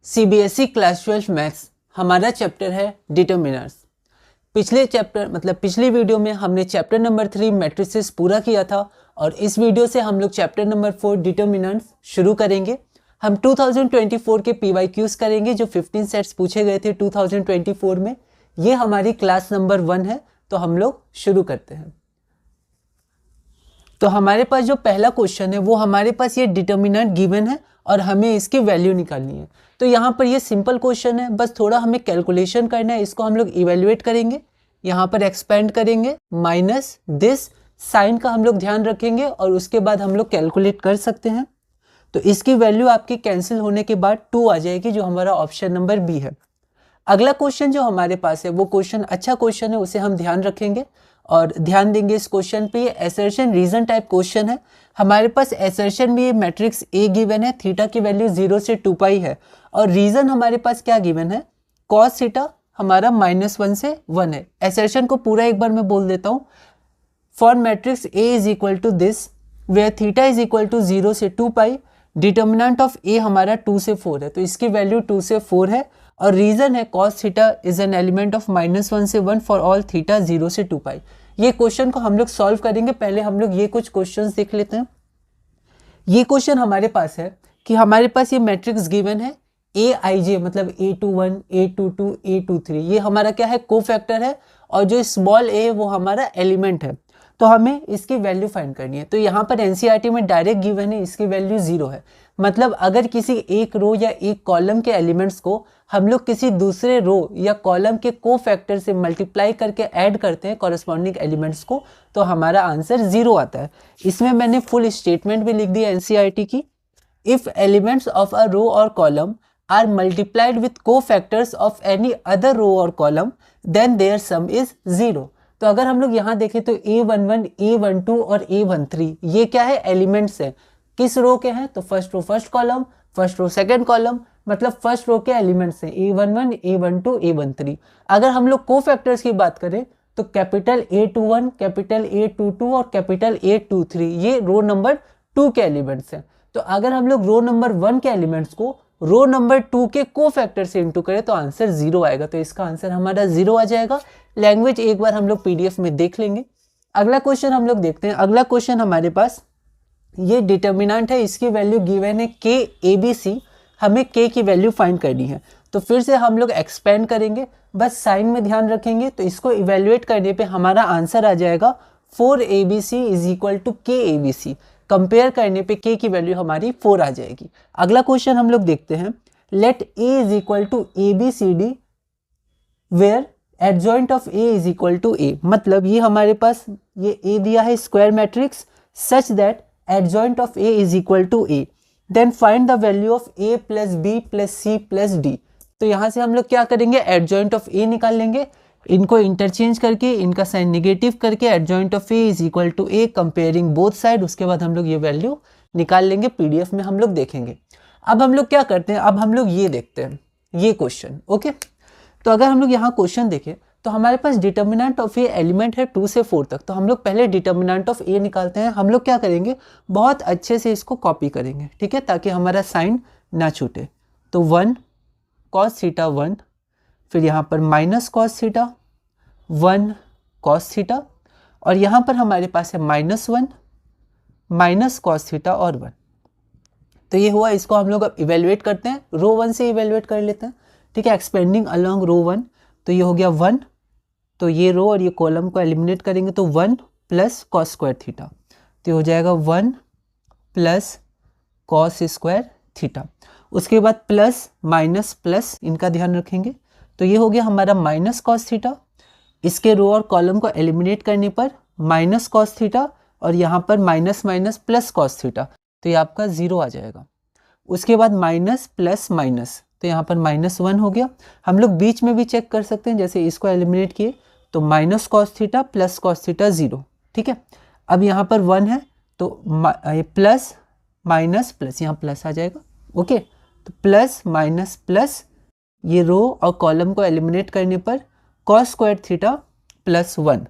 CBSE class 12 maths हमारा chapter है determiners. पिछली वीडियो में हमने चैप्टर नंबर 3 मैट्रिसेस पूरा किया था और इस वीडियो से हम लोग चैप्टर नंबर 4 डिटर्मिनर्स शुरू करेंगे। हम 2024 के पीवाईक्यूज करेंगे जो 15 सेट्स पूछे गए थे 2024 में। ये हमारी क्लास नंबर 1 है, तो हम लोग शुरू करते हैं। तो हमारे पास जो पहला क्वेश्चन है वो हमारे पास ये डिटर्मिनेंट गिवन है और हमें इसकी वैल्यू निकालनी है। तो यहाँ पर ये सिंपल क्वेश्चन है, बस थोड़ा हमें कैलकुलेशन करना है। इसको हम लोग इवेल्युएट करेंगे, यहाँ पर एक्सपेंड करेंगे, माइनस दिस साइन का हम लोग ध्यान रखेंगे और उसके बाद हम लोग कैलकुलेट कर सकते हैं। तो इसकी वैल्यू आपकी कैंसिल होने के बाद 2 आ जाएगी, जो हमारा ऑप्शन नंबर बी है। अगला क्वेश्चन जो हमारे पास है वो क्वेश्चन अच्छा क्वेश्चन है, उसे हम ध्यान रखेंगे और ध्यान देंगे इस क्वेश्चन पे। ये एसर्शन रीजन टाइप क्वेश्चन है। हमारे पास एसर्शन में ये मैट्रिक्स ए गिवन है, थीटा की वैल्यू 0 से 2 पाई है और रीजन हमारे पास क्या गिवन है, कॉस थीटा हमारा -1 से 1 है। एसर्शन को पूरा एक बार मैं बोल देता हूँ। For matrix A is equal to this where theta is equal to 0 से 2 पाई, डिटर्मिनेंट ऑफ ए हमारा 2 से 4 है, तो इसकी वैल्यू 2 से 4 है और रीजन है cos theta is an element of -1 से 1 फॉर ऑल थीटा 0 से 2 पाई। ये क्वेश्चन को हम लोग सॉल्व करेंगे। पहले हम लोग ये कुछ क्वेश्चंस देख लेते हैं। ये क्वेश्चन हमारे पास है कि हमारे पास ये मैट्रिक्स गिवन है AIJ, मतलब A21, A22, A23, ये हमारा क्या है, कोफैक्टर है और जो स्मॉल a है वो हमारा एलिमेंट है। तो हमें इसकी वैल्यू फाइंड करनी है। तो यहाँ पर एनसीईआरटी में डायरेक्ट गिवन है, इसकी वैल्यू 0 है। मतलब अगर किसी एक रो या एक कॉलम के एलिमेंट्स को हम लोग किसी दूसरे रो या कॉलम के कोफैक्टर से मल्टीप्लाई करके ऐड करते हैं कॉरस्पॉन्डिंग एलिमेंट्स को, तो हमारा आंसर 0 आता है। इसमें मैंने फुल स्टेटमेंट भी लिख दिया एनसीईआरटी की। If elements of a row or column are multiplied with cofactors of any other row or column then their sum is 0। तो अगर हम लोग यहाँ देखें तो A11, A12 और A13 ये क्या है, एलिमेंट्स है। किस रो के हैं, तो first row first column, first row second column, मतलब फर्स्ट रो के एलिमेंट्स हैं A11, A12, A13। अगर हम लोग कोफैक्टर्स की बात करें तो कैपिटल A21, कैपिटल A22 और कैपिटल A23 ये रो नंबर 2 के एलिमेंट्स हैं। तो अगर हम लोग रो नंबर 1 के एलिमेंट्स को रो नंबर 2 के कोफैक्टर से इंटू करें तो आंसर 0 आएगा। तो इसका आंसर हमारा 0 आ जाएगा। लैंग्वेज एक बार हम लोग पीडीएफ में देख लेंगे। अगला क्वेश्चन हम लोग देखते हैं। अगला क्वेश्चन हमारे पास ये डिटर्मिनेंट है, इसकी वैल्यू गिवन है k ABC। हमें k की वैल्यू फाइंड करनी है। तो फिर से हम लोग एक्सपेंड करेंगे, बस साइन में ध्यान रखेंगे। तो इसको इवेल्युएट करने पे हमारा आंसर आ जाएगा 4ABC is equal to KABC। Compare करने पे k की वैल्यू हमारी 4 आ जाएगी। अगला क्वेश्चन हम लोग देखते हैं। Let a is equal to ABCD where adjoint of a is equal to a। मतलब ये हमारे पास ये a दिया है square matrix such that adjoint of a is equal to a, then find the value of a plus b plus c plus d। तो यहाँ से हम लोग क्या करेंगे, एडजॉइंट ऑफ a निकाल लेंगे, इनको इंटरचेंज करके इनका साइन नेगेटिव करके adjoint of A is equal to A, comparing both side. उसके बाद हम लोग ये वैल्यू निकाल लेंगे, पीडीएफ में हम लोग देखेंगे। अब हम लोग क्या करते हैं, अब हम लोग ये देखते हैं ये क्वेश्चन। ओके, तो अगर हम लोग यहाँ क्वेश्चन देखें तो हमारे पास डिटर्मिनेंट ऑफ ए एलिमेंट है 2 से 4 तक। तो हम लोग पहले डिटर्मिनेंट ऑफ ए निकालते हैं। हम लोग क्या करेंगे, बहुत अच्छे से इसको कॉपी करेंगे, ठीक है, ताकि हमारा साइन ना छूटे। तो 1 कॉस थीटा 1, फिर यहाँ पर minus cos theta 1 cos theta और यहाँ पर हमारे पास है -1 माइनस कॉस थीटा और 1। तो ये हुआ। इसको हम लोग अब इवेल्युएट करते हैं, रो 1 से इवेल्युएट कर लेते हैं, ठीक है, एक्सपेंडिंग अलोंग रो 1। तो ये हो गया 1, तो ये रो और ये कॉलम को एलिमिनेट करेंगे तो 1 प्लस कॉस स्क्वायर थीटा, तो ये हो जाएगा 1 प्लस कॉस स्क्वायर थीटा। उसके बाद प्लस माइनस प्लस इनका ध्यान रखेंगे, तो ये हो गया हमारा माइनस कॉस थीटा। इसके रो और कॉलम को एलिमिनेट करने पर माइनस कॉस थीटा और यहाँ पर minus minus plus cos theta, तो ये आपका 0 आ जाएगा। उसके बाद माइनस प्लस माइनस, तो यहाँ पर -1 हो गया। हम लोग बीच में भी चेक कर सकते हैं, जैसे इसको एलिमिनेट किए तो minus cos theta plus cos theta 0, ठीक है। अब यहाँ पर 1 है तो प्लस माइनस प्लस, यहाँ प्लस आ जाएगा। ओके, तो प्लस माइनस प्लस, ये रो और कॉलम को एलिमिनेट करने पर कॉस स्क्वायर थीटा प्लस 1,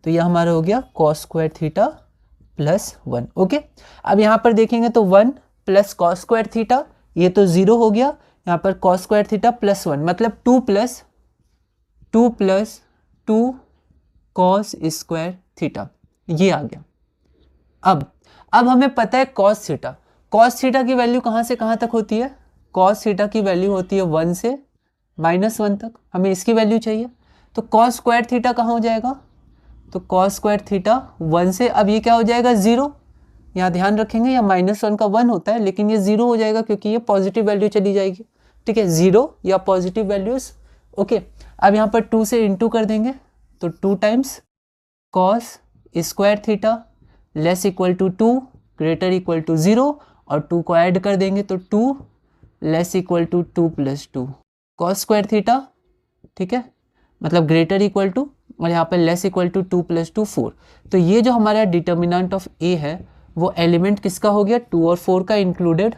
तो यह हमारा हो गया cos square theta plus 1। Okay, अब यहाँ पर देखेंगे तो 1 प्लस कॉस स्क्वायर थीटा, ये तो 0 हो गया। यहाँ पर कॉस स्क्वायर थीटा प्लस 1 मतलब 2 प्लस 2 कॉस स्क्वायर थीटा, ये आ गया। अब हमें पता है कॉस थीटा की वैल्यू कहाँ से कहाँ तक होती है? कॉस थीटा की वैल्यू होती है 1 से -1 तक, हमें इसकी वैल्यू चाहिए। तो कॉस स्क्वायर थीटा कहाँ हो जाएगा? तो कॉस स्क्वायर थीटा 1 से, अब ये क्या हो जाएगा 0, यहाँ ध्यान रखेंगे या -1 का 1 होता है, लेकिन ये 0 हो जाएगा क्योंकि ये पॉजिटिव वैल्यू चली जाएगी, ठीक है, 0 या पॉजिटिव वैल्यूज, ओके। अब यहाँ पर 2 से इंटू कर देंगे तो 2 times cos square theta less equal to 2 greater equal to 0, और 2 को ऐड कर देंगे तो 2 less equal to 2 + 2 cos square theta, ठीक है, मतलब ग्रेटर इक्वल टू, और यहाँ पर लेस इक्वल टू 2 + 2 4। तो ये जो हमारा डिटर्मिनेंट ऑफ ए है वो एलिमेंट किसका हो गया? 2 और 4 का इंक्लूडेड,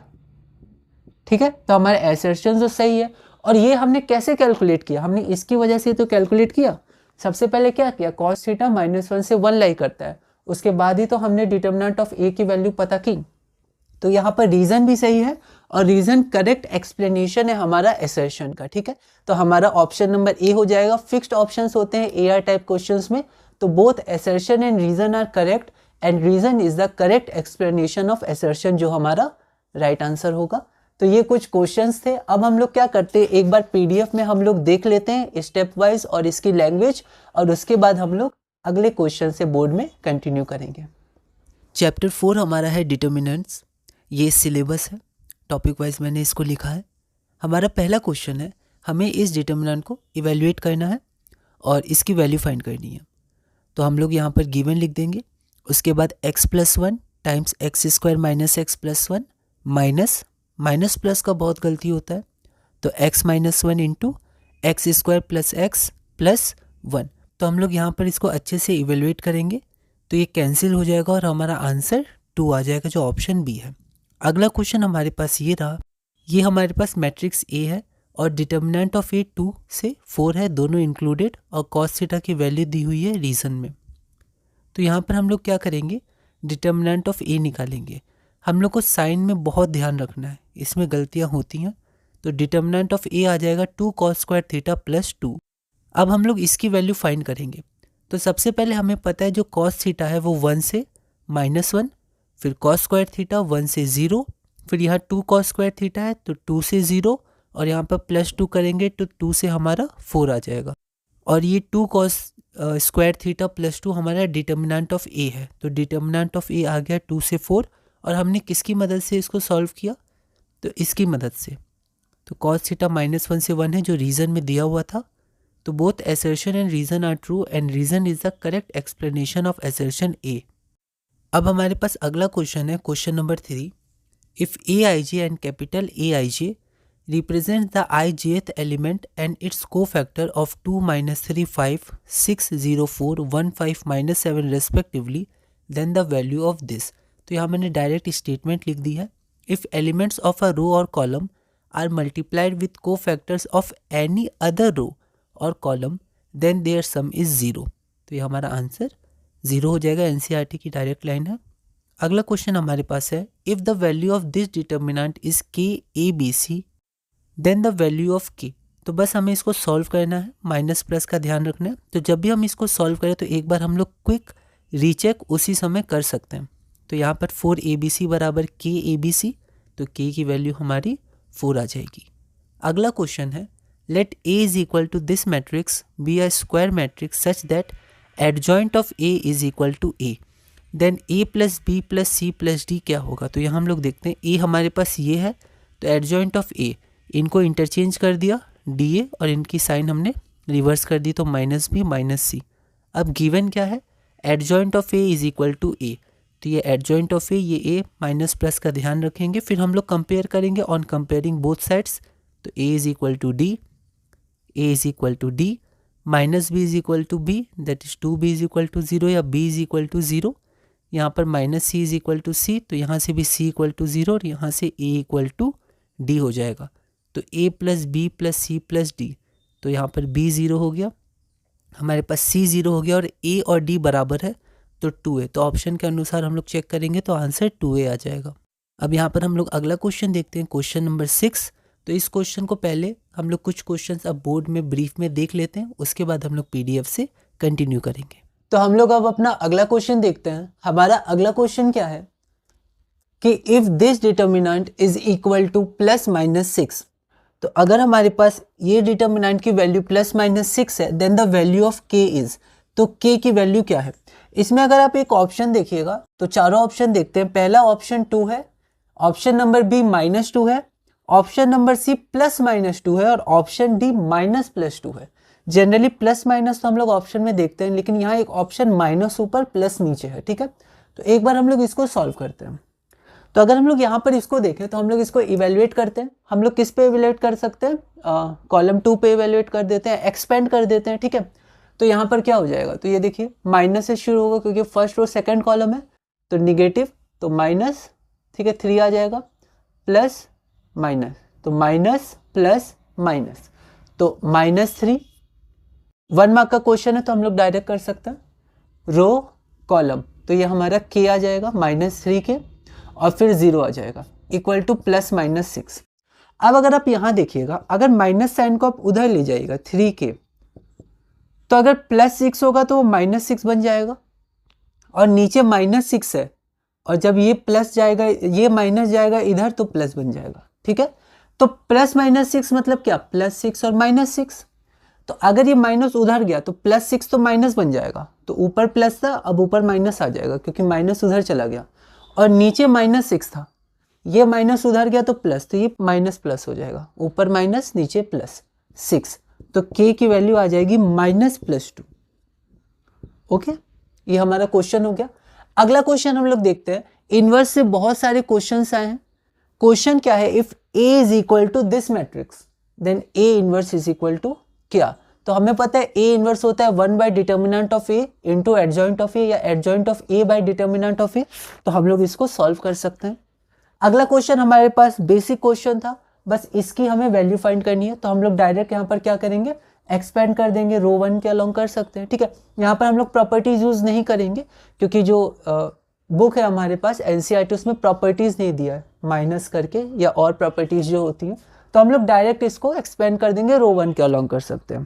ठीक है। तो हमारे असर्शन तो सही है। और ये हमने कैसे कैलकुलेट किया? हमने इसकी वजह से तो कैलकुलेट किया। सबसे पहले क्या किया? कॉस थीटा -1 से 1 लाई करता है, उसके बाद ही तो हमने डिटर्मिनेंट ऑफ ए की वैल्यू पता की। तो यहाँ पर रीजन भी सही है और रीजन करेक्ट एक्सप्लेनेशन है हमारा असर्शन का, ठीक है। तो हमारा ऑप्शन नंबर ए हो जाएगा। फिक्स्ड ऑप्शंस होते हैं एआर टाइप क्वेश्चंस में, तो both assertion and reason are correct and reason is the correct explanation of assertion, जो हमारा राइट आंसर होगा। तो ये कुछ क्वेश्चंस थे। अब हम लोग क्या करते हैं, एक बार पीडीएफ में हम लोग देख लेते हैं स्टेप वाइज और इसकी लैंग्वेज, और उसके बाद हम लोग अगले क्वेश्चन से बोर्ड में कंटिन्यू करेंगे। चैप्टर 4 हमारा है डिटर्मिनेंट्स। ये सिलेबस है, टॉपिक वाइज मैंने इसको लिखा है। हमारा पहला क्वेश्चन है, हमें इस डिटर्मिनेंट को इवैल्यूएट करना है और इसकी वैल्यू फाइंड करनी है। तो हम लोग यहाँ पर गिवन लिख देंगे, उसके बाद x+1 times x² - x+1 minus plus का बहुत गलती होता है, तो x - 1 इंटू x² + x + 1। तो हम लोग यहाँ पर इसको अच्छे से इवेल्युएट करेंगे तो ये कैंसिल हो जाएगा और हमारा आंसर 2 आ जाएगा, जो ऑप्शन बी है। अगला क्वेश्चन हमारे पास ये रहा, ये हमारे पास मैट्रिक्स ए है और डिटर्मिनेंट ऑफ ए 2 से 4 है, दोनों इंक्लूडेड, और कॉस थीटा की वैल्यू दी हुई है रीजन में। तो यहाँ पर हम लोग क्या करेंगे, डिटर्मिनेंट ऑफ ए निकालेंगे। हम लोग को साइन में बहुत ध्यान रखना है, इसमें गलतियाँ होती हैं। तो डिटर्मिनेंट ऑफ ए आ जाएगा 2 cos स्क्वायर थीटा + 2। अब हम लोग इसकी वैल्यू फाइंड करेंगे। तो सबसे पहले हमें पता है जो cos थीटा है वो 1 से -1, फिर cos स्क्वायर थीटा 1 से 0, फिर यहाँ 2 cos स्क्वायर थीटा है तो 2 से 0, और यहाँ पर +2 करेंगे तो 2 से हमारा 4 आ जाएगा। और ये 2 cos स्क्वायर थीटा + 2 हमारा डिटर्मिनेंट ऑफ ए है। तो डिटर्मिनेंट ऑफ ए आ गया 2 से 4, और हमने किसकी मदद से इसको सॉल्व किया? तो इसकी मदद से। तो cos थीटा -1 से 1 है जो रीजन में दिया हुआ था। तो both assertion and reason are true and reason is the correct explanation of assertion A. अब हमारे पास अगला क्वेश्चन है, question number 3। If aij and capital aij represents the ijth element and its cofactor of 2 - 3 5 6 0 4 1 5 - 7 respectively, then the value of this। तो यहाँ मैंने direct statement लिख दी है। If elements of a row or column are multiplied with cofactors of any other row or column then their sum is 0। तो ये हमारा answer 0 हो जाएगा, एनसीईआरटी की डायरेक्ट लाइन है। अगला क्वेश्चन हमारे पास है, if the value of this determinant is K A B C then the value of K. तो बस हमें इसको सॉल्व करना है, माइनस प्लस का ध्यान रखना है। तो जब भी हम इसको सॉल्व करें तो एक बार हम लोग क्विक रीचेक उसी समय कर सकते हैं। तो यहाँ पर 4abc बराबर kabc, तो k की वैल्यू हमारी 4 आ जाएगी। अगला क्वेश्चन है, let a is equal to this matrix be a square matrix such that adjoint of a is equal to a, then a + b + c + d क्या होगा? तो यहाँ हम लोग देखते हैं, a हमारे पास ये है तो एडजॉइंट ऑफ a, इनको इंटरचेंज कर दिया dA और इनकी साइन हमने रिवर्स कर दी तो -b - c। अब गिवन क्या है, adjoint of a is equal to a, तो ये एडजॉइंट ऑफ a, ये a माइनस प्लस का ध्यान रखेंगे। फिर हम लोग कंपेयर करेंगे ऑन कंपेयरिंग बोथ साइड्स। तो a is equal to d, a is equal to d -b is equal to b, that is 2b is equal to 0 या b इज इक्वल टू 0। यहाँ पर -c is equal to c, तो यहाँ से भी c equal to 0 और यहाँ से a इक्वल टू d हो जाएगा। तो a + b + c + d, तो यहाँ पर b 0 हो गया, हमारे पास c 0 हो गया और a और d बराबर है तो 2a। तो ऑप्शन के अनुसार हम लोग चेक करेंगे तो आंसर 2a आ जाएगा। अब यहाँ पर हम लोग अगला क्वेश्चन देखते हैं, क्वेश्चन नंबर 6। तो इस क्वेश्चन को पहले हम लोग कुछ क्वेश्चंस अब बोर्ड में ब्रीफ में देख लेते हैं, उसके बाद हम लोग पीडीएफ से कंटिन्यू करेंगे। तो हम लोग अब अपना अगला क्वेश्चन देखते हैं। हमारा अगला क्वेश्चन क्या है कि if this determinant is equal two plus minus 6, तो अगर हमारे पास ये डिटर्मिनेंट की वैल्यू प्लस माइनस 6 है, then the value of k is, तो k की वैल्यू क्या है। इसमें अगर आप एक ऑप्शन देखिएगा तो चारों ऑप्शन देखते हैं। पहला ऑप्शन 2 है, ऑप्शन नंबर बी -2 है, ऑप्शन नंबर सी +-2 है और ऑप्शन डी -+2 है। जनरली प्लस माइनस तो हम लोग ऑप्शन में देखते हैं, लेकिन यहाँ एक ऑप्शन माइनस ऊपर प्लस नीचे है, ठीक है। तो एक बार हम लोग इसको सॉल्व करते हैं। तो अगर हम लोग यहाँ पर इसको देखें तो हम लोग इसको इवेल्युएट करते हैं। हम लोग किस पे इवेल्युएट कर सकते हैं, कॉलम 2 पे इवेल्युएट कर देते हैं, एक्सपेंड कर देते हैं, ठीक है। तो यहाँ पर क्या हो जाएगा, तो ये देखिए माइनस से शुरू होगा क्योंकि फर्स्ट और सेकंड कॉलम है, तो निगेटिव, तो माइनस, ठीक है, 3 आ जाएगा, प्लस माइनस, तो माइनस प्लस माइनस, तो -3। 1 मार्क का क्वेश्चन है तो हम लोग डायरेक्ट कर सकते हैं रो कॉलम, तो ये हमारा k आ जाएगा -3 के और फिर 0 आ जाएगा इक्वल टू +-6। अब अगर आप यहाँ देखिएगा, अगर माइनस साइन को आप उधर ले जाइएगा 3k, तो अगर +6 होगा तो वो -6 बन जाएगा और नीचे -6 है, और जब ये प्लस जाएगा, ये माइनस जाएगा इधर, तो प्लस बन जाएगा, ठीक है। तो +-6 मतलब क्या, +6 और -6। तो अगर ये माइनस उधर गया तो +6 तो माइनस बन जाएगा, तो ऊपर प्लस था अब ऊपर माइनस आ जाएगा क्योंकि माइनस उधर चला गया, और नीचे -6 था, ये माइनस उधर गया तो प्लस, तो ये माइनस प्लस हो जाएगा, ऊपर माइनस नीचे +6, तो k की वैल्यू आ जाएगी -+2। ओके, ये हमारा क्वेश्चन हो गया। अगला क्वेश्चन हम लोग देखते हैं। इनवर्स से बहुत सारे क्वेश्चंस आए हैं। क्वेश्चन क्या है, if a is equal to this matrix then a inverse is equal to क्या। तो हमें पता है a इनवर्स होता है 1 by determinant of a into adjoint of a या adjoint of a bye determinant of a। तो हम लोग इसको सॉल्व कर सकते हैं। अगला क्वेश्चन हमारे पास बेसिक क्वेश्चन था, बस इसकी हमें वैल्यू फाइंड करनी है। तो हम लोग डायरेक्ट यहाँ पर क्या करेंगे, एक्सपेंड कर देंगे, रो 1 के अलोंग कर सकते हैं, ठीक है। यहाँ पर हम लोग प्रॉपर्टीज यूज नहीं करेंगे क्योंकि जो बुक है हमारे पास एनसीईआरटी, उसमें प्रॉपर्टीज नहीं दिया है माइनस करके या और प्रॉपर्टीज जो होती हैं। तो हम लोग डायरेक्ट इसको एक्सपेंड कर देंगे, रो 1 के अलोंग कर सकते हैं।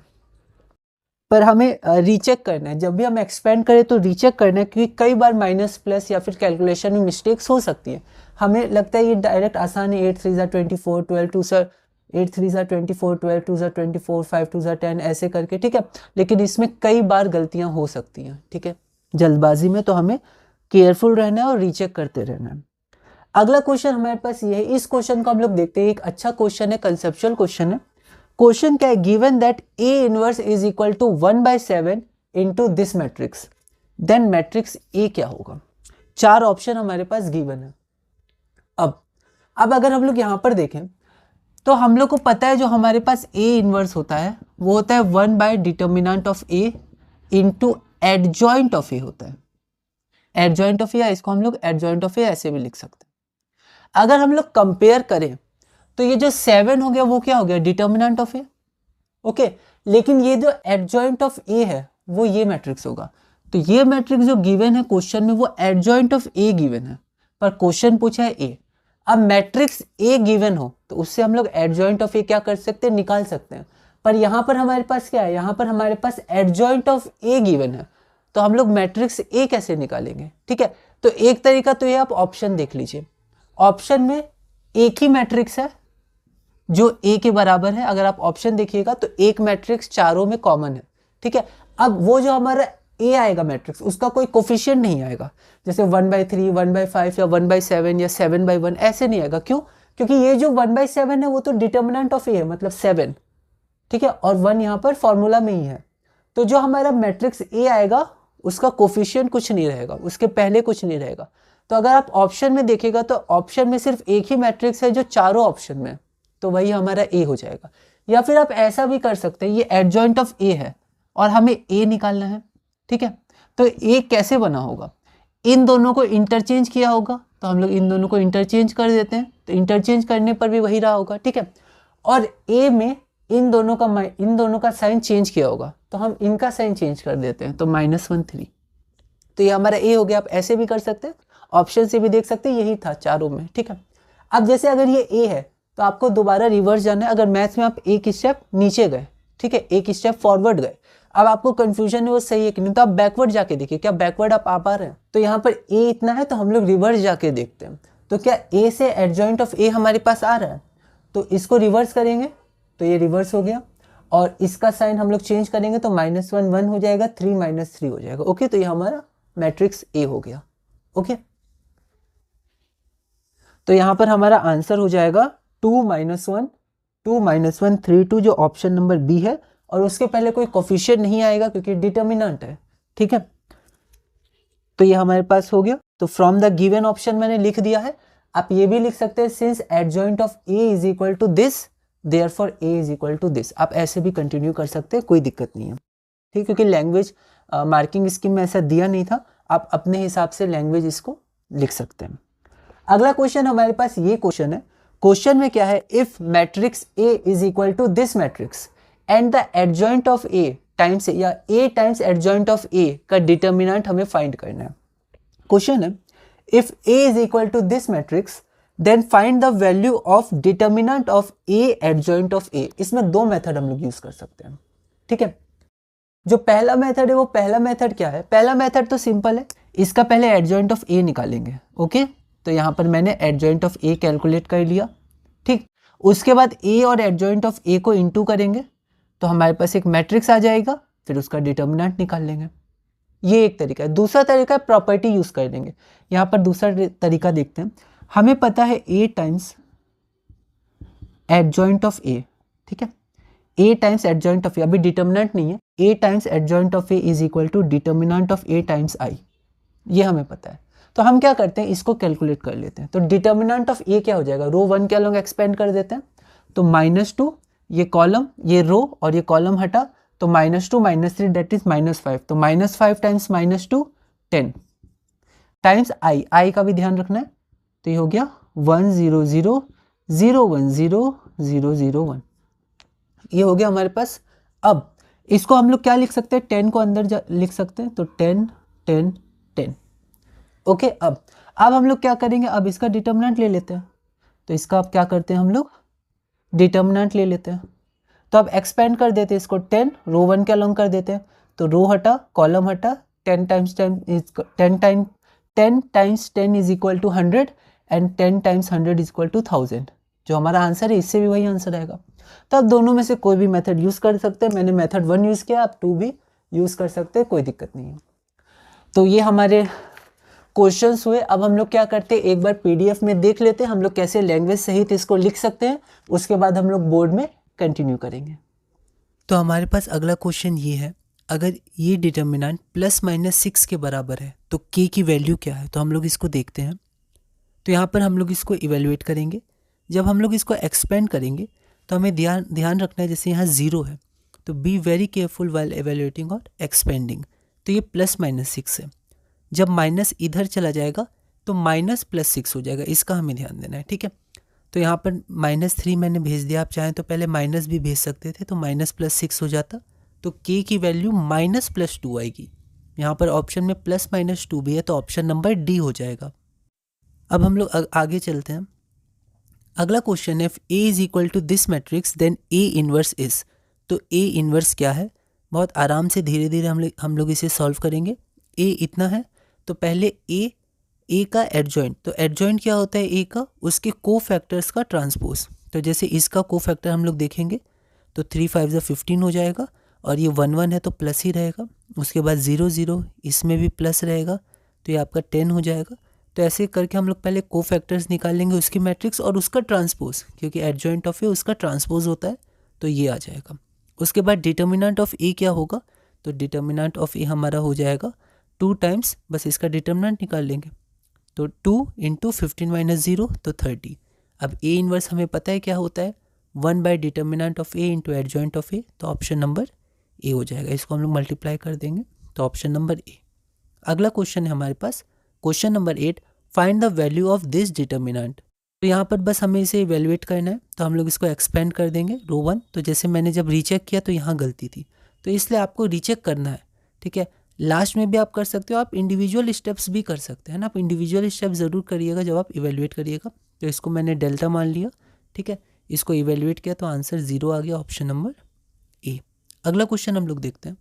पर हमें रीचेक करना है, जब भी हम एक्सपेंड करें तो रीचेक करना है, क्योंकि कई बार माइनस प्लस या फिर कैलकुलेशन में मिस्टेक्स हो सकती है। हमें लगता है ये डायरेक्ट आसान है, 8 3 24, 12 2 सर 8 3 24, 12 2 24, 5 2 10 ऐसे करके, ठीक है। लेकिन इसमें कई बार गलतियां हो सकती हैं, ठीक है, जल्दबाजी में। तो हमें केयरफुल रहना है और रीचेक करते रहना है। अगला क्वेश्चन हमारे पास ये है। इस क्वेश्चन को हम लोग देखते हैं, एक अच्छा क्वेश्चन है, कंसेप्चुअल क्वेश्चन है। क्वेश्चन क्या है, given that A inverse is equal to 1/7 into this matrix, then matrix A क्या होगा। 4 ऑप्शन हमारे पास गिवन है। अब अगर हम लोग यहाँ पर देखें तो हम लोग को पता है जो हमारे पास A इनवर्स होता है वो होता है 1 by determinant of A into adjoint of A होता है। एडजॉइंट ऑफ A, इसको हम लोग एडजॉइंट ऑफ A ऐसे भी लिख सकते हैं। अगर हम लोग कंपेयर करें तो ये जो 7 हो गया वो क्या हो गया, डिटर्मिनेंट ऑफ A, ओके। लेकिन ये जो एडजॉइंट ऑफ A है वो ये मैट्रिक्स होगा। तो ये मैट्रिक्स जो गिवन है क्वेश्चन में वो एडजॉइंट ऑफ A गिवन है, पर क्वेश्चन पूछा है A। अब मैट्रिक्स A गिवन हो तो उससे हम लोग एडजॉइंट ऑफ A क्या कर सकते हैं, निकाल सकते हैं। पर यहाँ पर हमारे पास क्या है, यहाँ पर हमारे पास एडजॉइंट ऑफ A गिवन है, तो हम लोग मैट्रिक्स A कैसे निकालेंगे, ठीक है। तो एक तरीका तो ये आप ऑप्शन देख लीजिए। ऑप्शन में एक ही मैट्रिक्स है जो A के बराबर है। अगर आप ऑप्शन देखिएगा तो एक मैट्रिक्स चारों में कॉमन है, ठीक है। अब वो जो हमारा A आएगा मैट्रिक्स, उसका कोई कोफिशिएंट नहीं आएगा, जैसे 1/3, 1/5 या 1/7 या 7/1 ऐसे नहीं आएगा। क्यों, क्योंकि ये जो 1/7 है वो तो डिटर्मिनेंट ऑफ A है, मतलब 7, ठीक है, और 1 यहाँ पर फॉर्मूला में ही है। तो जो हमारा मैट्रिक्स A आएगा उसका कोफिशिएंट कुछ नहीं रहेगा, उसके पहले कुछ नहीं रहेगा। तो अगर आप ऑप्शन में देखिएगा तो ऑप्शन में सिर्फ एक ही मैट्रिक्स है जो चारों ऑप्शन में, तो वही हमारा A हो जाएगा। या फिर आप ऐसा भी कर सकते हैं, ये एडजॉइंट ऑफ A है और हमें A निकालना है, ठीक है। तो A कैसे बना होगा, इन दोनों को इंटरचेंज किया होगा, तो हम लोग इन दोनों को इंटरचेंज कर देते हैं, तो इंटरचेंज करने पर भी वही रहा होगा, ठीक है। और A में इन दोनों का साइन चेंज किया होगा, तो हम इनका साइन चेंज कर देते हैं, तो -1 3, तो ये हमारा A हो गया। आप ऐसे भी कर सकते हैं, ऑप्शन से भी देख सकते हैं, यही था चारों में, ठीक है। अब जैसे अगर ये A है तो आपको दोबारा रिवर्स जाना है। अगर मैथ्स में आप एक स्टेप नीचे गए, ठीक है, एक स्टेप फॉरवर्ड गए, अब आपको कंफ्यूजन है वो सही है कि नहीं, तो आप बैकवर्ड जाके देखिए क्या बैकवर्ड आप आ पा रहे हैं। तो यहाँ पर ए इतना है तो हम लोग रिवर्स जाके देखते हैं, तो क्या ए से एडजॉइंट ऑफ ए हमारे पास आ रहा है, तो इसको रिवर्स करेंगे तो ये रिवर्स हो गया, और इसका साइन हम लोग चेंज करेंगे तो -1 1 हो जाएगा, 3 -3 हो जाएगा। ओके, तो ये हमारा मैट्रिक्स ए हो गया। ओके, तो यहाँ पर हमारा आंसर हो जाएगा 2 -1 2 -1 3 2, जो ऑप्शन नंबर बी है, और उसके पहले कोई कोफिशिएंट नहीं आएगा क्योंकि डिटर्मिनेंट है। ठीक है, तो ये हमारे पास हो गया। तो फ्रॉम द गिवन ऑप्शन मैंने लिख दिया है। आप ये भी लिख सकते हैं since adjoint of A is equal to this therefore A is equal to this. आप ऐसे भी कंटिन्यू कर सकते हैं, कोई दिक्कत नहीं है। ठीक, क्योंकि लैंग्वेज मार्किंग स्कीम में ऐसा दिया नहीं था, आप अपने हिसाब से लैंग्वेज इसको लिख सकते हैं। अगला क्वेश्चन हमारे पास ये क्वेश्चन है। क्वेश्चन में क्या है, if matrix A is equal to this matrix and the adjoint of A times A, या A times adjoint of A का डिटर्मिनेंट हमें फाइंड करना है। क्वेश्चन है, if A is equal to this matrix then find the value of determinant of A adjoint of A. इसमें दो method हम लोग यूज कर सकते हैं। ठीक है, जो पहला मेथड है वो पहला मेथड क्या है, पहला मेथड तो सिंपल है, इसका पहले एडजॉइंट ऑफ ए निकालेंगे। ओके, तो यहाँ पर मैंने एडजॉइंट ऑफ ए कैलकुलेट कर लिया। ठीक, उसके बाद ए और एडजॉइंट ऑफ ए को इनटू करेंगे तो हमारे पास एक मैट्रिक्स आ जाएगा, फिर उसका डिटर्मिनेंट निकाल लेंगे। ये एक तरीका है। दूसरा तरीका है प्रॉपर्टी यूज कर देंगे। यहाँ पर दूसरा तरीका देखते हैं। हमें पता है A times adjoint of A, ठीक है, A times adjoint of A, अभी डिटर्मिनेंट नहीं है, A times adjoint of A is equal to determinant of A times I, ये हमें पता है। तो हम क्या करते हैं, इसको कैलकुलेट कर लेते हैं। तो डिटर्मिनेंट ऑफ ए क्या हो जाएगा, रो 1 के अलॉन्ग एक्सपेंड कर देते हैं, तो -2, ये कॉलम, ये रो और ये कॉलम हटा, तो -2 -3 दैट इज -5, तो -5 टाइम्स -2 10 टाइम्स आई, आई का भी ध्यान रखना है, तो ये हो गया 1 0 0 0 1 0 0 0 1, ये हो गया हमारे पास। अब इसको हम लोग क्या लिख सकते हैं, 10 को अंदर लिख सकते हैं, तो 10 10 10। ओके, अब हम लोग क्या करेंगे, अब इसका डिटर्मिनेंट ले लेते हैं। तो इसका अब क्या करते हैं, हम लोग डिटर्मिनेंट ले लेते हैं। तो अब एक्सपेंड कर देते हैं इसको, 10 रो 1 के अलॉन्ग कर देते हैं, तो रो हटा कॉलम हटा, 10 times 10 is equal to 100 and 10 times 100 is equal to 1000। जो हमारा आंसर है इससे भी वही आंसर आएगा। तो आप दोनों में से कोई भी मेथड यूज कर सकते हैं। मैंने मेथड 1 यूज किया, आप 2 भी यूज कर सकते हैं, कोई दिक्कत नहीं है। तो ये हमारे क्वेश्चंस हुए। अब हम लोग क्या करते हैं, एक बार पीडीएफ में देख लेते हैं हम लोग कैसे लैंग्वेज सहित इसको लिख सकते हैं, उसके बाद हम लोग बोर्ड में कंटिन्यू करेंगे। तो हमारे पास अगला क्वेश्चन ये है, अगर ये डिटर्मिनेंट +-6 के बराबर है तो k की वैल्यू क्या है। तो हम लोग इसको देखते हैं। तो यहाँ पर हम लोग इसको इवेल्युएट करेंगे। जब हम लोग इसको एक्सपेंड करेंगे तो हमें ध्यान रखना है, जैसे यहाँ 0 है तो B very careful while evaluating और एक्सपेंडिंग। तो ये +-6 है, जब माइनस इधर चला जाएगा तो -+6 हो जाएगा, इसका हमें ध्यान देना है। ठीक है, तो यहाँ पर -3 मैंने भेज दिया, आप चाहें तो पहले माइनस भी भेज सकते थे, तो -+6 हो जाता, तो k की वैल्यू -+2 आएगी। यहाँ पर ऑप्शन में +-2 भी है, तो ऑप्शन नंबर डी हो जाएगा। अब हम लोग आगे चलते हैं। अगला क्वेश्चन है, if a is equal to this matrix then a inverse is. तो a इनवर्स क्या है, बहुत आराम से धीरे धीरे हम लोग इसे सॉल्व करेंगे। a इतना है, तो पहले a का एडजॉइंट, तो एडजॉइंट क्या होता है a का, उसके कोफैक्टर्स का ट्रांसपोज। तो जैसे इसका कोफैक्टर हम लोग देखेंगे तो 3 5 15 हो जाएगा, और ये 1 1 है तो प्लस ही रहेगा। उसके बाद 0 0, इसमें भी प्लस रहेगा, तो ये आपका 10 हो जाएगा। तो ऐसे करके हम लोग पहले कोफैक्टर्स निकाल लेंगे, उसकी मैट्रिक्स और उसका ट्रांसपोज, क्योंकि एडजॉइंट ऑफ ए उसका ट्रांसपोज होता है, तो ये आ जाएगा। उसके बाद डिटर्मिनेंट ऑफ ए क्या होगा, तो डिटर्मिनेंट ऑफ ए हमारा हो जाएगा 2 टाइम्स, बस इसका डिटर्मिनेंट निकाल लेंगे, तो 2 × 15 - 0 तो 30। अब ए इनवर्स हमें पता है क्या होता है, 1/डिटर्मिनेंट of A × adjoint of A, तो ऑप्शन नंबर ए हो जाएगा। इसको हम लोग मल्टीप्लाई कर देंगे, तो ऑप्शन नंबर ए। अगला क्वेश्चन है हमारे पास question number 8, find the value of this determinant. तो यहाँ पर बस हमें इसे इवेल्युएट करना है, तो हम लोग इसको एक्सपेंड कर देंगे रो 1। तो जैसे मैंने जब रीचेक किया तो यहाँ गलती थी, तो इसलिए आपको रीचेक करना है। ठीक है, लास्ट में भी आप कर सकते हो, आप इंडिविजुअल स्टेप्स भी कर सकते हैं ना, आप इंडिविजुअल स्टेप ज़रूर करिएगा जब आप इवेल्युएट करिएगा। तो इसको मैंने डेल्टा मान लिया। ठीक है, इसको इवेल्युएट किया तो आंसर 0 आ गया, ऑप्शन नंबर ए। अगला क्वेश्चन हम लोग देखते हैं,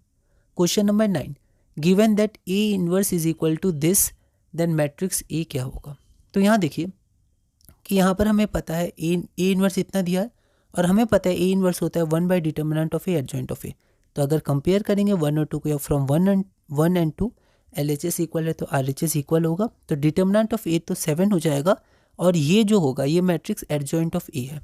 question number 9, given that A inverse is equal to this then matrix A क्या होगा। तो यहाँ देखिए कि यहाँ पर हमें पता है ए इनवर्स इतना दिया है और हमें पता है ए इनवर्स होता है 1 by determinant of A adjoint of A. तो अगर कंपेयर करेंगे 1 और 2 को, या फ्रॉम 1 एंड 2 LHS इक्वल है तो RHS इक्वल होगा, तो डिटर्मिनेंट ऑफ ए तो 7 हो जाएगा और ये जो होगा ये मैट्रिक्स एडजॉइंट ऑफ ए है।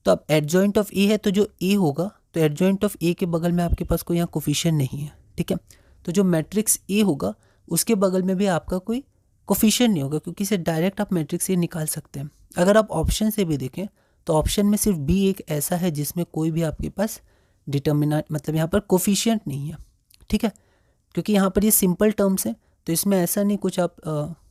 तो अब एडजॉइंट ऑफ ए है तो जो ए होगा, तो एडजॉइंट ऑफ ए के बगल में आपके पास कोई यहाँ कोफिशिएंट नहीं है, ठीक है। तो जो मैट्रिक्स ए होगा उसके बगल में भी आपका कोई कोफिशिएंट नहीं होगा, क्योंकि इसे डायरेक्ट आप मैट्रिक्स ए निकाल सकते हैं। अगर आप ऑप्शन से भी देखें तो ऑप्शन में सिर्फ बी एक ऐसा है जिसमें कोई भी आपके पास डिटर्मिनेंट मतलब यहाँ पर कोफिशिएंट नहीं है, ठीक है, क्योंकि यहाँ पर ये सिंपल टर्म्स हैं, तो इसमें ऐसा नहीं कुछ आप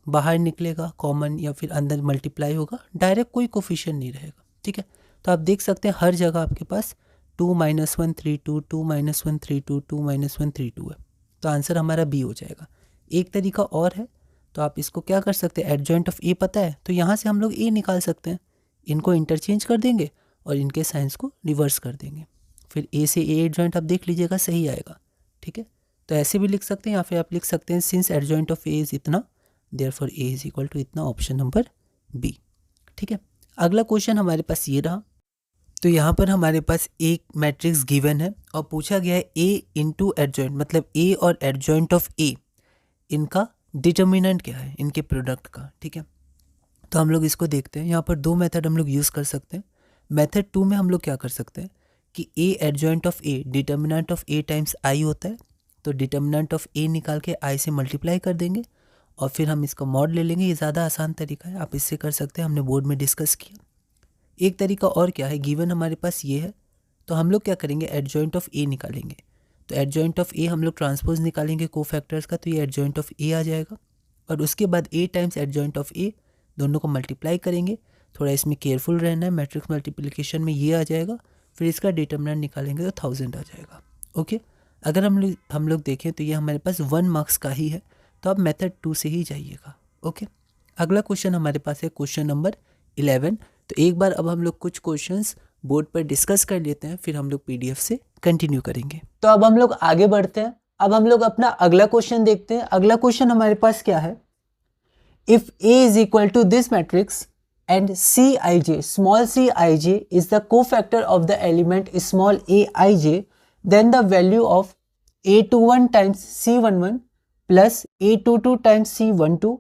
बाहर निकलेगा कॉमन या फिर अंदर मल्टीप्लाई होगा, डायरेक्ट कोई कोफिशिएंट नहीं रहेगा, ठीक है। तो आप देख सकते हैं हर जगह आपके पास 2 - 1 3 2 2 - 1 3 2 2 - 1 3 2 है, तो आंसर हमारा बी हो जाएगा। एक तरीका और है, तो आप इसको क्या कर सकते हैं, एडजॉइंट ऑफ ए पता है तो यहाँ से हम लोग ए निकाल सकते हैं, इनको इंटरचेंज कर देंगे और इनके साइंस को रिवर्स कर देंगे, फिर ए से ए एडजॉइंट आप देख लीजिएगा सही आएगा, ठीक है। तो ऐसे भी लिख सकते हैं, या फिर आप लिख सकते हैं since adjoint of A is इतना therefore A is equal to इतना, ऑप्शन नंबर बी, ठीक है। अगला क्वेश्चन हमारे पास ये रहा, तो यहाँ पर हमारे पास एक मैट्रिक्स गिवन है और पूछा गया है ए इंटू एडजॉइंट, मतलब ए और एडजॉइंट ऑफ ए इनका डिटर्मिनेंट क्या है, इनके प्रोडक्ट का, ठीक है। तो हम लोग इसको देखते हैं, यहाँ पर दो मेथड हम लोग यूज़ कर सकते हैं। मेथड 2 में हम लोग क्या कर सकते हैं कि ए adjoint of A determinant of A times आई होता है, तो डिटर्मिनेंट ऑफ ए निकाल के आई से मल्टीप्लाई कर देंगे और फिर हम इसका मॉड ले लेंगे। ये ज़्यादा आसान तरीका है, आप इससे कर सकते हैं, हमने बोर्ड में डिस्कस किया। एक तरीका और क्या है, गिवन हमारे पास ये है तो हम लोग क्या करेंगे, एडजॉइंट ऑफ ए निकालेंगे। तो एडजॉइंट ऑफ ए हम लोग ट्रांसपोज निकालेंगे कोफैक्टर्स का, तो ये एडजॉइंट ऑफ ए आ जाएगा और उसके बाद ए टाइम्स एडजॉइंट ऑफ ए दोनों को मल्टीप्लाई करेंगे। थोड़ा इसमें केयरफुल रहना है, मैट्रिक्स मल्टीप्लिकेशन में ये आ जाएगा, फिर इसका डिटर्मिनेंट निकालेंगे तो 1000 आ जाएगा, ओके। अगर हम लोग देखें तो ये हमारे पास 1 मार्क्स का ही है, तो आप मेथड 2 से ही जाइएगा, ओके। अगला क्वेश्चन हमारे पास है क्वेश्चन नंबर 11। तो एक बार अब हम लोग कुछ क्वेश्चंस बोर्ड पर डिस्कस कर लेते हैं, फिर हम लोग PDF से कंटिन्यू करेंगे। तो अब हम लोग आगे बढ़ते हैं, अब हम लोग अपना अगला क्वेश्चन देखते हैं। अगला क्वेश्चन हमारे पास क्या है, if A is equal to this matrix and Cij, small cij is the cofactor of the element small aij, then the value of A21 times C11 plus A22 times C12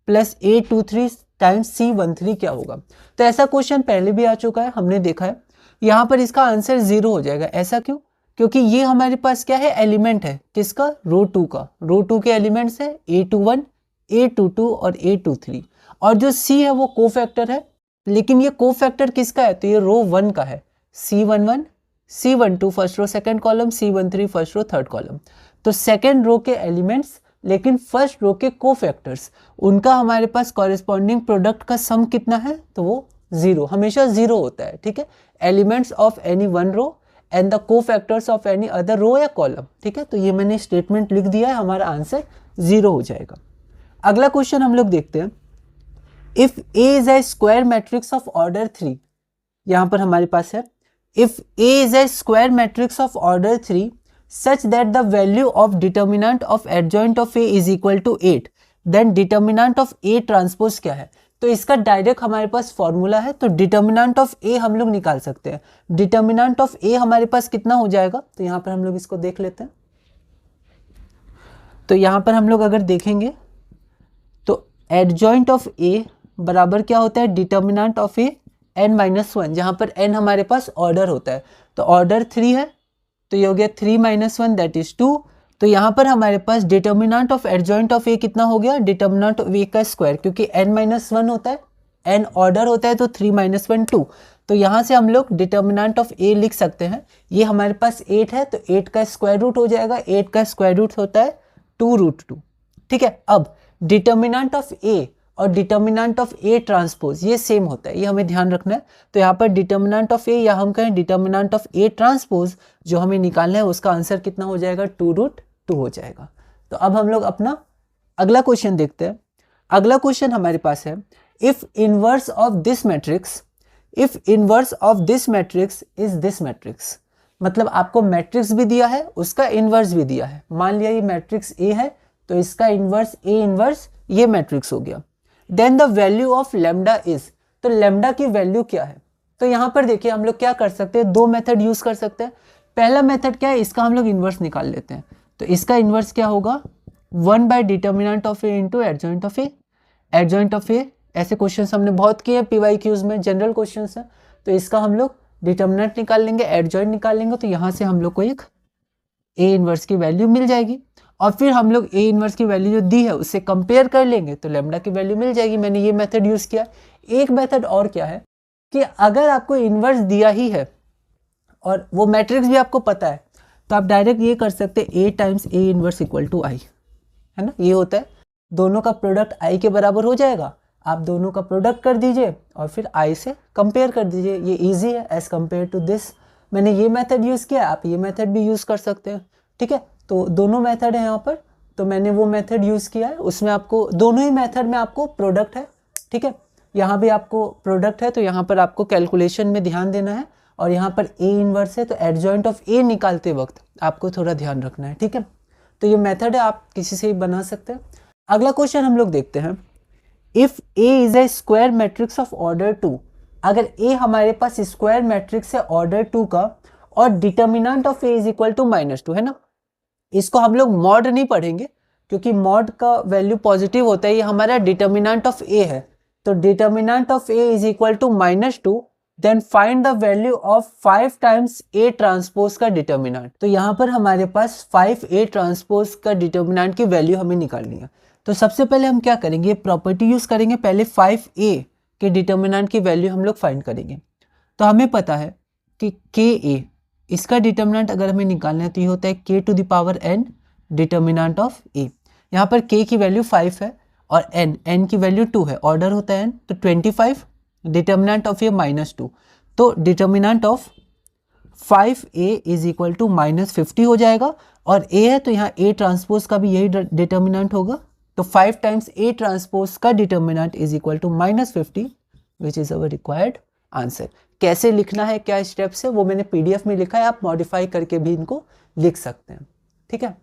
plus A23 times C13 क्या होगा। तो ऐसा question पहले भी आ चुका है, हमने देखा है। यहाँ पर इसका आंसर 0 हो जाएगा। ऐसा क्यों? क्योंकि ये हमारे पास क्या है, एलिमेंट है किसका, रो 2 का। रो 2 के एलिमेंट्स है A21, A22 और A23, और जो C है वो कोफैक्टर है, लेकिन ये कोफैक्टर किसका है, तो ये रो 1 का है। C11, C12 first row second column, C13 first row third column. तो सेकंड रो के एलिमेंट्स लेकिन फर्स्ट रो के कोफैक्टर्स, उनका हमारे पास कॉरेस्पॉन्डिंग प्रोडक्ट का सम कितना है, तो वो 0, हमेशा 0 होता है, ठीक है। Elements of any one row and the cofactors of any other row या कॉलम, ठीक है। तो ये मैंने स्टेटमेंट लिख दिया है, हमारा आंसर 0 हो जाएगा। अगला क्वेश्चन हम लोग देखते हैं, if A is a square matrix of order 3, यहां पर हमारे पास है if A is a square matrix of order 3 such that the value of determinant of adjoint of A is equal to 8, then determinant of A transpose क्या है। तो इसका direct हमारे पास फॉर्मूला है, तो डिटर्मिनेंट ऑफ A हम लोग निकाल सकते हैं। डिटर्मिनेंट ऑफ A हमारे पास कितना हो जाएगा, तो यहाँ पर हम लोग इसको देख लेते हैं। तो यहाँ पर हम लोग अगर देखेंगे तो एडजॉइंट ऑफ A बराबर क्या होता है, डिटर्मिनेंट ऑफ A n-1, जहाँ पर n हमारे पास ऑर्डर होता है। तो ऑर्डर 3 है, तो ये हो गया 3 - 1 दैट इज 2। तो यहाँ पर हमारे पास determinant of adjoint of A कितना हो गया, डिटर्मिनेंट ऑफ A का स्क्वायर, क्योंकि n-1 होता है, n ऑर्डर होता है, तो 3 - 1 2। तो यहाँ से हम लोग डिटर्मिनेंट ऑफ A लिख सकते हैं। ये हमारे पास 8 है, तो 8 का स्क्वायर रूट हो जाएगा। 8 का स्क्वायर रूट होता है 2√2, ठीक है। अब डिटर्मिनेंट ऑफ A और डिटर्मिनेंट ऑफ A ट्रांसपोज ये सेम होता है, ये हमें ध्यान रखना है। तो यहाँ पर डिटर्मिनेंट ऑफ A या हम कहें डिटर्मिनेंट ऑफ A ट्रांसपोज जो हमें निकालना है, उसका आंसर कितना हो जाएगा, 2√2 हो जाएगा। तो अब हम लोग अपना अगला क्वेश्चन देखते हैं। अगला क्वेश्चन हमारे पास है, if inverse of this matrix if inverse of this matrix is this matrix, मतलब आपको मैट्रिक्स भी दिया है, उसका इनवर्स भी दिया है। मान लिया ये मैट्रिक्स ए है तो इसका इनवर्स ए इनवर्स ये मैट्रिक्स हो गया। Then the value of lambda is, तो लेमडा की वैल्यू क्या है? तो यहाँ पर देखिए हम लोग क्या कर सकते हैं, दो मेथड यूज कर सकते हैं। पहला मेथड क्या है, इसका हम लोग इनवर्स निकाल लेते हैं। तो इसका इनवर्स क्या होगा, 1 by determinant of A into adjoint of A. Adjoint of A ऐसे क्वेश्चन हमने बहुत किए हैं PYQs में, जनरल क्वेश्चन है। तो इसका हम लोग डिटर्मिनेंट निकाल लेंगे, एडजॉइंट निकाल लेंगे, तो यहाँ से हम लोग को एक ए इनवर्स की वैल्यू मिल जाएगी। और फिर हम लोग ए इनवर्स की वैल्यू जो दी है उससे कंपेयर कर लेंगे तो लेमडा की वैल्यू मिल जाएगी। मैंने ये मेथड यूज किया। एक मेथड और क्या है कि अगर आपको इनवर्स दिया ही है और वो मैट्रिक्स भी आपको पता है तो आप डायरेक्ट ये कर सकते हैं A times A inverse equal to I, है ना। ये होता है, दोनों का प्रोडक्ट आई के बराबर हो जाएगा। आप दोनों का प्रोडक्ट कर दीजिए और फिर आई से कंपेयर कर दीजिए। ये इजी है एज कंपेयर टू दिस। मैंने ये मेथड यूज़ किया, आप ये मेथड भी यूज़ कर सकते हैं, ठीक है। तो दोनों मेथड है यहाँ पर, तो मैंने वो मेथड यूज़ किया है, उसमें आपको दोनों ही मेथड में आपको प्रोडक्ट है, ठीक है। यहाँ भी आपको प्रोडक्ट है तो यहाँ पर आपको कैलकुलेशन में ध्यान देना है। और यहाँ पर ए इनवर्स है तो एडजॉइंट ऑफ ए निकालते वक्त आपको थोड़ा ध्यान रखना है, ठीक है। तो ये मेथड है, आप किसी से भी बना सकते हैं। अगला क्वेश्चन हम लोग देखते हैं। If A is a square matrix of order 2, अगर ए हमारे पास स्क्वायर मैट्रिक्स है ऑर्डर 2 का और determinant of A is equal to -2, है ना। इसको हम लोग मॉड नहीं पढ़ेंगे क्योंकि मॉड का वैल्यू पॉजिटिव होता है। ये हमारा डिटर्मिनेंट ऑफ ए है, तो determinant of A is equal to -2, then find the value of 5 times A transpose का डिटर्मिनेंट। तो यहाँ पर हमारे पास 5 ए ट्रांसपोज का डिटर्मिनेंट की वैल्यू हमें निकालनी है। तो सबसे पहले हम क्या करेंगे, प्रॉपर्टी यूज करेंगे। पहले 5a के डिटर्मिनेंट की वैल्यू हम लोग फाइंड करेंगे। तो हमें पता है कि ka, इसका डिटर्मिनेंट अगर हमें निकालना है तो ये होता है k to the power n determinant of a। यहाँ पर k की वैल्यू 5 है और n की वैल्यू 2 है, ऑर्डर होता है n, तो 25 डिटर्मिनेंट ऑफ a -2। तो determinant of 5a is equal to -50 हो जाएगा। और a है तो यहाँ a ट्रांसपोज का भी यही डिटर्मिनेंट होगा। तो 5 टाइम्स ए ट्रांसपोज का determinant is equal to -50 which is our required answer. कैसे लिखना है, क्या स्टेप्स है, वो मैंने PDF में लिखा है, आप मॉडिफाई करके भी इनको लिख सकते हैं, ठीक है।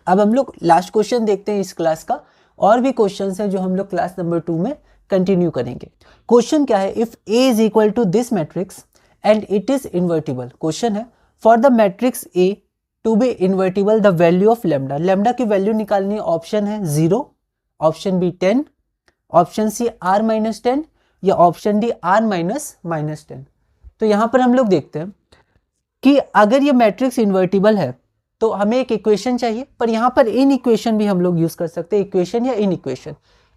अब हम लोग लास्ट क्वेश्चन देखते हैं इस क्लास का। और भी क्वेश्चंस हैं जो हम लोग क्लास नंबर 2 में कंटिन्यू करेंगे। क्वेश्चन क्या है, if A is equal to this matrix and it is invertible. Question है for the matrix A to be invertible the value of lambda. Lambda की वैल्यू निकालनी है। ऑप्शन है 0, option B 10, option C r-10 या option D r-10। तो यहाँ पर हम लोग देखते हैं कि अगर ये मैट्रिक्स इन्वर्टिबल है तो हमें एक इक्वेशन चाहिए, पर यहाँ पर इन इक्वेशन भी हम लोग यूज कर सकते हैं, इक्वेशन या इन इक्वेशन।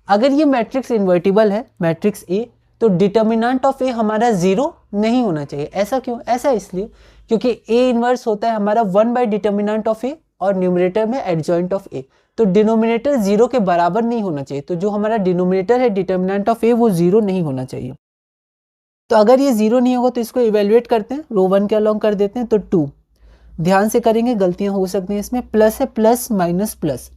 अगर ये मैट्रिक्स इन्वर्टिबल है, मैट्रिक्स ए, तो डिटर्मिनेंट ऑफ ए हमारा 0 नहीं होना चाहिए। ऐसा क्यों? ऐसा इसलिए क्योंकि ए इनवर्स होता है हमारा 1 बाय डिटर्मिनेंट ऑफ ए और न्यूमरेटर में एडजॉइंट ऑफ ए। तो डिनोमिनेटर 0 के बराबर नहीं होना चाहिए। तो जो हमारा डिनोमिनेटर है डिटर्मिनेंट ऑफ ए वो 0 नहीं होना चाहिए। तो अगर ये 0 नहीं होगा तो इसको इवेल्युएट करते हैं, रो 1 के अलॉन्ग कर देते हैं। तो 2 ध्यान से करेंगे, गलतियां हो सकती हैं इसमें। प्लस है, प्लस माइनस प्लस,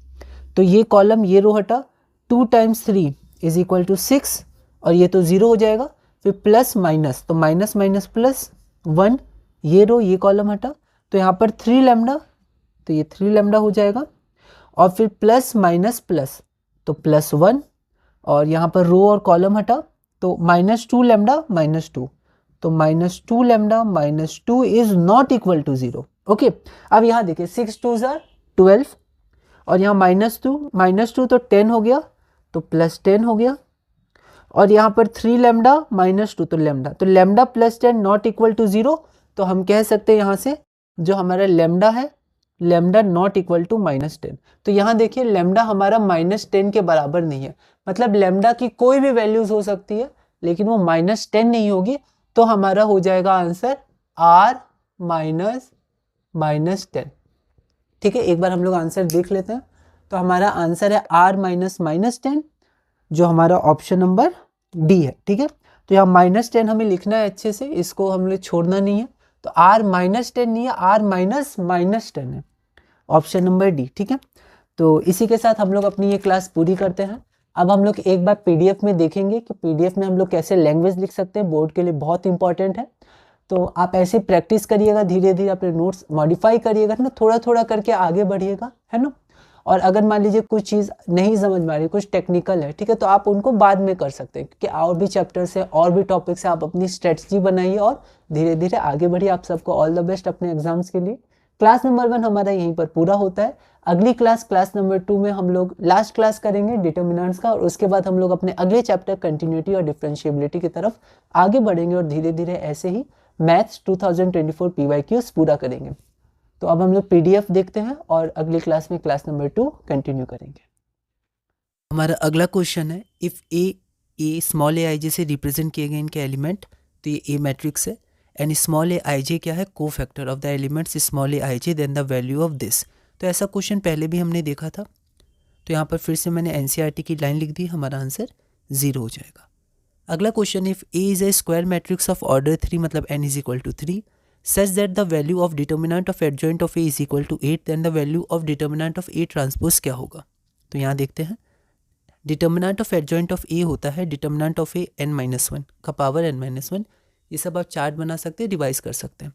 तो ये कॉलम ये रो हटा। 2 टाइम्स 3 इज इक्वल टू 6 और ये तो 0 हो जाएगा। फिर प्लस माइनस, तो माइनस माइनस प्लस 1, ये रो ये कॉलम हटा। तो यहाँ पर 3 लैम्डा, तो ये 3 लैम्डा हो जाएगा। और फिर प्लस माइनस प्लस, तो प्लस 1, और यहाँ पर रो और कॉलम हटा तो -2 लैम्डा -2, तो -2 lambda -2 is not equal to 0। Okay, अब यहाँ देखिए 6 2s are 12 और यहाँ -2 तो 10 हो गया, तो प्लस 10 हो गया। और यहाँ पर 3 लैम्डा -2 तो lambda plus 10 not equal to 0। तो हम कह सकते हैं यहाँ से जो हमारा लैम्डा है, लैम्डा नॉट इक्वल टू -10। तो यहाँ देखिए लैम्डा हमारा -10 के बराबर नहीं है, मतलब लैम्डा की कोई भी वैल्यूज हो सकती है लेकिन वो -10 नहीं होगी। तो हमारा हो जाएगा आंसर r -10। ठीक है, एक बार हम लोग आंसर देख लेते हैं। तो हमारा आंसर है r -10, जो हमारा ऑप्शन नंबर डी है। ठीक है, तो यहाँ -10 हमें लिखना है अच्छे से, इसको हम लोग छोड़ना नहीं है। तो r -10 नहीं है, r -10 है, ऑप्शन नंबर डी। ठीक है, तो इसी के साथ हम लोग अपनी ये क्लास पूरी करते हैं। अब हम लोग एक बार पीडीएफ में देखेंगे कि पीडीएफ में हम लोग कैसे लैंग्वेज लिख सकते हैं, बोर्ड के लिए बहुत इंपॉर्टेंट है। तो आप ऐसे प्रैक्टिस करिएगा, धीरे धीरे अपने नोट्स मॉडिफाई करिएगा ना, थोड़ा थोड़ा करके आगे बढ़िएगा, है ना। और अगर मान लीजिए कुछ चीज़ नहीं समझ में आ रही, कुछ टेक्निकल है, ठीक है, तो आप उनको बाद में कर सकते हैं, क्योंकि और भी चैप्टर्स है, और भी टॉपिक्स है। आप अपनी स्ट्रेटजी बनाइए और धीरे धीरे आगे बढ़िए। आप सबको ऑल द बेस्ट अपने एग्जाम्स के लिए। क्लास नंबर 1 हमारा यहीं पर पूरा होता है। अगली क्लास नंबर 2 में हम लोग लास्ट क्लास करेंगे डिटर्मिनेंट्स का, और उसके बाद हम लोग अपने अगले चैप्टर कंटिन्यूटी और डिफरेंशिएबिलिटी की तरफ आगे बढ़ेंगे और धीरे धीरे ऐसे ही मैथ्स 2024 PYQs पूरा करेंगे। तो अब हम लोग पीडीएफ देखते हैं और अगली क्लास में क्लास नंबर 2 कंटिन्यू करेंगे। हमारा अगला क्वेश्चन है, if A small a i जे से रिप्रेजेंट किए गए इनके एलिमेंट, तो ये ए मैट्रिक्स है, and small a i j क्या है, cofactor of the elements small a i j then the value of this. तो ऐसा क्वेश्चन पहले भी हमने देखा था, तो यहाँ पर फिर से मैंने एनसीईआरटी की लाइन लिख दी, हमारा आंसर 0 हो जाएगा। अगला question, if A is a square matrix of order 3 मतलब n is equal to 3 such that the value of determinant of adjoint of A is equal to 8 then the value of determinant of A transpose क्या होगा। तो यहाँ देखते हैं, determinant of adjoint of A होता है determinant of A n-1 का power n-1। ये सब आप चार्ट बना सकते हैं, डिवाइस कर सकते हैं।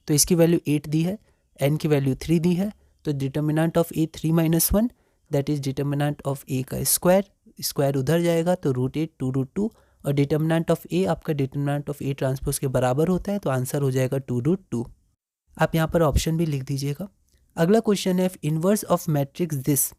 तो इसकी वैल्यू 8 दी है, n की वैल्यू 3 दी है, तो determinant of A 3-1 that is determinant of A का स्क्वायर उधर जाएगा तो √8 2√2, और डिटर्मिनेंट ऑफ ए आपका डिटर्मिनेंट ऑफ ए ट्रांसपोज के बराबर होता है, तो आंसर हो जाएगा 2√2। आप यहाँ पर ऑप्शन भी लिख दीजिएगा। अगला क्वेश्चन है, if inverse of matrix this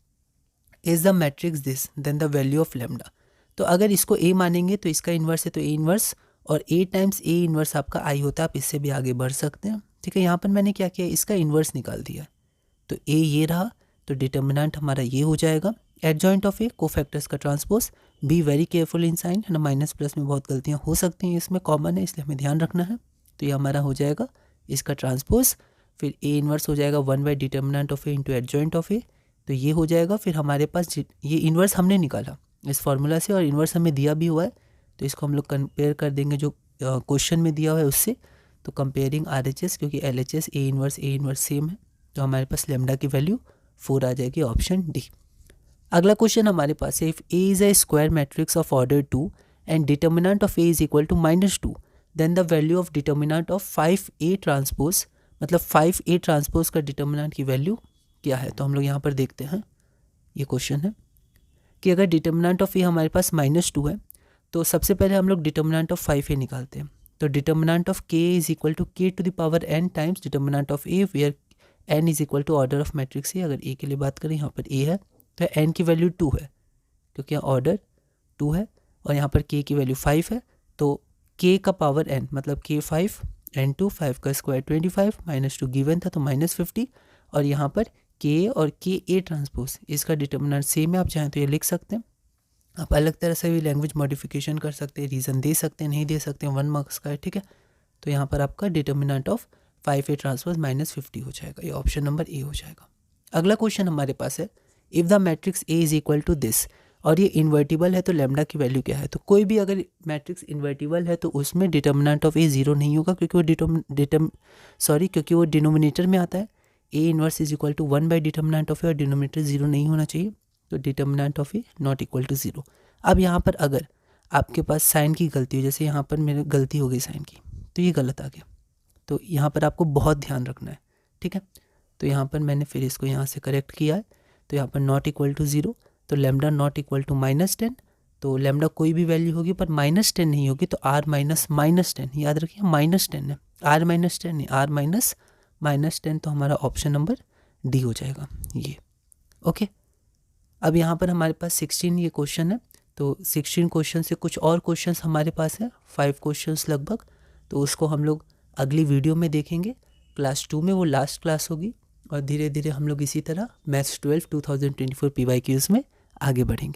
is the matrix this then the value of lambda. तो अगर इसको ए मानेंगे तो इसका इन्वर्स है, तो ए इन्वर्स, और ए टाइम्स ए इन्वर्स आपका आई होता है। आप इससे भी आगे बढ़ सकते हैं, ठीक है। यहाँ पर मैंने क्या किया, इसका इन्वर्स निकाल दिया, तो ए ये रहा, तो डिटर्मिनेंट हमारा ये हो जाएगा। एडजॉइंट ऑफ ए कोफैक्टर्स का transpose, be very careful in sign, है ना, माइनस प्लस में बहुत गलतियाँ हो सकती हैं, इसमें कॉमन है इसलिए हमें ध्यान रखना है। तो ये हमारा हो जाएगा इसका ट्रांसपोज, फिर ए इन्वर्स हो जाएगा 1 determinant of A into adjoint of A, तो ये हो जाएगा। फिर हमारे पास ये इन्वर्स हमने निकाला इस फॉर्मूला से, और इन्वर्स हमें दिया भी हुआ है, तो इसको हम लोग कंपेयर कर देंगे जो क्वेश्चन में दिया हुआ है उससे। तो कंपेयरिंग RHS, क्योंकि LHS ए इन्वर्स सेम है, तो हमारे पास लेमडा की वैल्यू 4 आ जाएगी, ऑप्शन डी। अगला क्वेश्चन हमारे पास है, if A is a square matrix of order 2 and determinant of A is equal to -2 then the value of determinant of 5A transpose, मतलब 5A ट्रांसपोज का डिटर्मिनेंट की value क्या है। तो हम लोग यहाँ पर देखते हैं, ये क्वेश्चन है कि अगर डिटर्मिनेंट ऑफ ए हमारे पास -2 है, तो सबसे पहले हम लोग डिटर्मिनेंट ऑफ 5A निकालते हैं। तो determinant of k is equal to k to the power n times determinant of a, where n is equal to order of matrix A. अगर a के लिए बात करें, यहाँ पर a है, तो n की वैल्यू 2 है, क्योंकि यहाँ ऑर्डर 2 है, और यहाँ पर k की वैल्यू 5 है, तो k का पावर n मतलब k 5 n2, 5 का स्क्वायर 25, -2 गिवन था तो -50, और यहाँ पर k और k a ट्रांसपोज, इसका डिटर्मिनेंट सेम है। आप चाहें तो ये लिख सकते हैं, आप अलग तरह से भी लैंग्वेज मॉडिफिकेशन कर सकते हैं, रीज़न दे सकते हैं, नहीं दे सकते हैं, 1 मार्क्स का है, ठीक है। तो यहाँ पर आपका डिटर्मिनेंट ऑफ 5A ट्रांसपोज -50 हो जाएगा, ये ऑप्शन नंबर ए हो जाएगा। अगला क्वेश्चन हमारे पास है, if the matrix A is equal to this, और ये इन्वर्टिबल है, तो लेमडा की वैल्यू क्या है। तो कोई भी अगर मैट्रिक्स इन्वर्टिबल है तो उसमें डिटर्मिनेंट ऑफ ए 0 नहीं होगा, क्योंकि वो डिनोमिनेटर में आता है। A inverse is equal to 1 determinant of A, और डिनोमिनेटर 0 नहीं होना चाहिए, तो determinant of A not equal to 0। अब यहाँ पर अगर आपके पास साइन की गलती हो, जैसे यहाँ पर मेरे गलती हो गई साइन की, तो ये गलत आ गया, तो यहाँ पर आपको बहुत ध्यान रखना है, ठीक है। तो यहाँ पर मैंने फिर इसको यहाँ से करेक्ट किया है, तो यहाँ पर नॉट इक्वल टू 0, तो लेमडा नॉट इक्वल टू -10, तो लेमडा कोई भी वैल्यू होगी पर -10 नहीं होगी, तो r -10, याद रखिए -10 है, r -10 नहीं, r -10, तो हमारा ऑप्शन नंबर डी हो जाएगा ये, ओके। अब यहाँ पर हमारे पास 16 ये क्वेश्चन है, तो 16 क्वेश्चन से कुछ और क्वेश्चंस हमारे पास है, 5 क्वेश्चंस लगभग, तो उसको हम लोग अगली वीडियो में देखेंगे। क्लास 2 में वो लास्ट क्लास होगी, और धीरे धीरे हम लोग इसी तरह मैथ्स 12 2024 PYQs में आगे बढ़ेंगे।